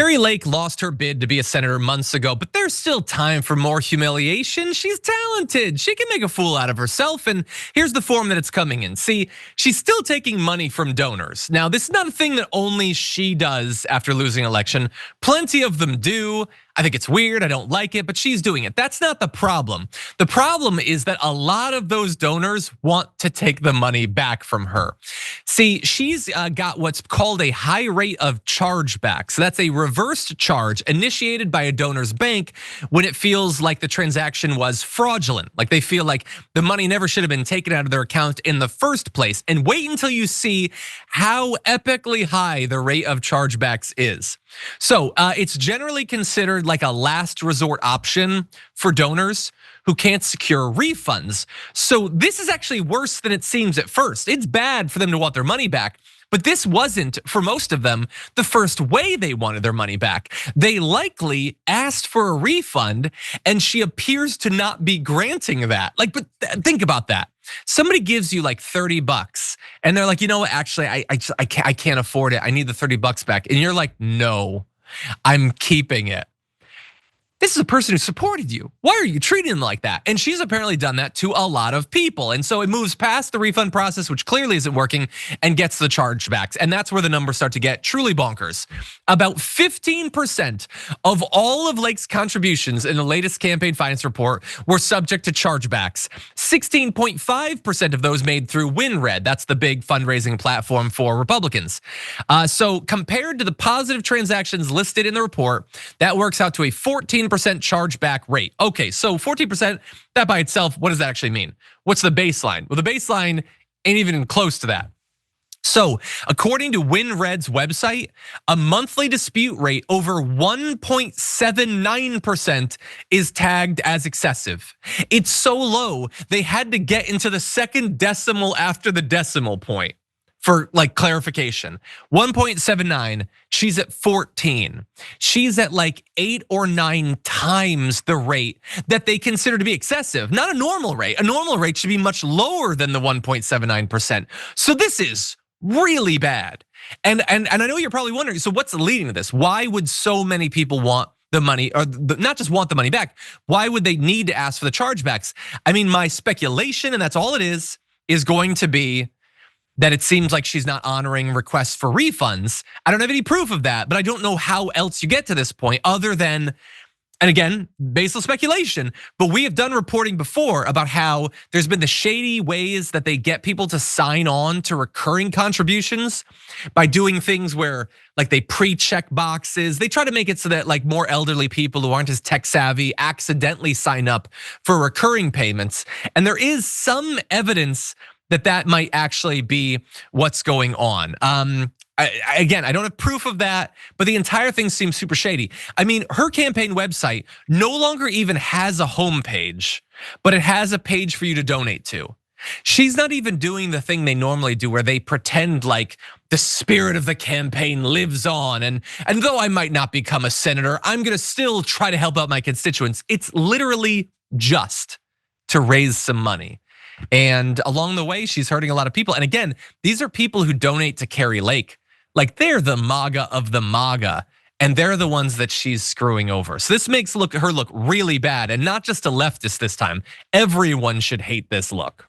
Kari Lake lost her bid to be a senator months ago, but there's still time for more humiliation. She's talented. She can make a fool out of herself, and here's the form that it's coming in. See, she's still taking money from donors. Now, this is not a thing that only she does after losing an election. Plenty of them do. I think it's weird, I don't like it, but she's doing it. That's not the problem. The problem is that a lot of those donors want to take the money back from her. See, she's got what's called a high rate of chargebacks. So that's a reversed charge initiated by a donor's bank when it feels like the transaction was fraudulent. Like they feel like the money never should have been taken out of their account in the first place. And wait until you see how epically high the rate of chargebacks is. So it's generally considered like a last resort option for donors who can't secure refunds. So this is actually worse than it seems at first. It's bad for them to want their money back, but this wasn't, for most of them, the first way they wanted their money back. They likely asked for a refund, and she appears to not be granting that. But think about that. Somebody gives you like 30 bucks and they're like, you know what, actually, I can't afford it. I need the 30 bucks back. And you're like, no, I'm keeping it. This is a person who supported you. Why are you treating them like that? And she's apparently done that to a lot of people. And so it moves past the refund process, which clearly isn't working, and gets the chargebacks. And that's where the numbers start to get truly bonkers. About 15% of all of Lake's contributions in the latest campaign finance report were subject to chargebacks. 16.5% of those made through WinRed. That's the big fundraising platform for Republicans. So compared to the positive transactions listed in the report, that works out to a 14% chargeback rate. Okay, so 14%, that by itself, what does that actually mean? What's the baseline? Well, the baseline ain't even close to that. So according to WinRed's website, a monthly dispute rate over 1.79% is tagged as excessive. It's so low, they had to get into the second decimal after the decimal point. For like clarification, 1.79, she's at 14. She's at like 8 or 9 times the rate that they consider to be excessive, not a normal rate. A normal rate should be much lower than the 1.79%. So this is really bad. And I know you're probably wondering, so what's leading to this? Why would so many people want the money, or not just want the money back? Why would they need to ask for the chargebacks? I mean, my speculation, and that's all it is going to be that it seems like she's not honoring requests for refunds. I don't have any proof of that, but I don't know how else you get to this point other than, and again, baseless speculation, but we have done reporting before about how there's been the shady ways that they get people to sign on to recurring contributions by doing things where like they pre-check boxes. They try to make it so that like more elderly people who aren't as tech savvy accidentally sign up for recurring payments. And there is some evidence that might actually be what's going on. Again, I don't have proof of that, but the entire thing seems super shady. I mean, her campaign website no longer even has a homepage, but it has a page for you to donate to. She's not even doing the thing they normally do where they pretend like the spirit of the campaign lives on. And though I might not become a senator, I'm gonna still try to help out my constituents. It's literally just to raise some money. And along the way, she's hurting a lot of people. And again, these are people who donate to Kari Lake. Like they're the MAGA of the MAGA, and they're the ones that she's screwing over. So this makes her look really bad, and not just a leftist this time. Everyone should hate this look.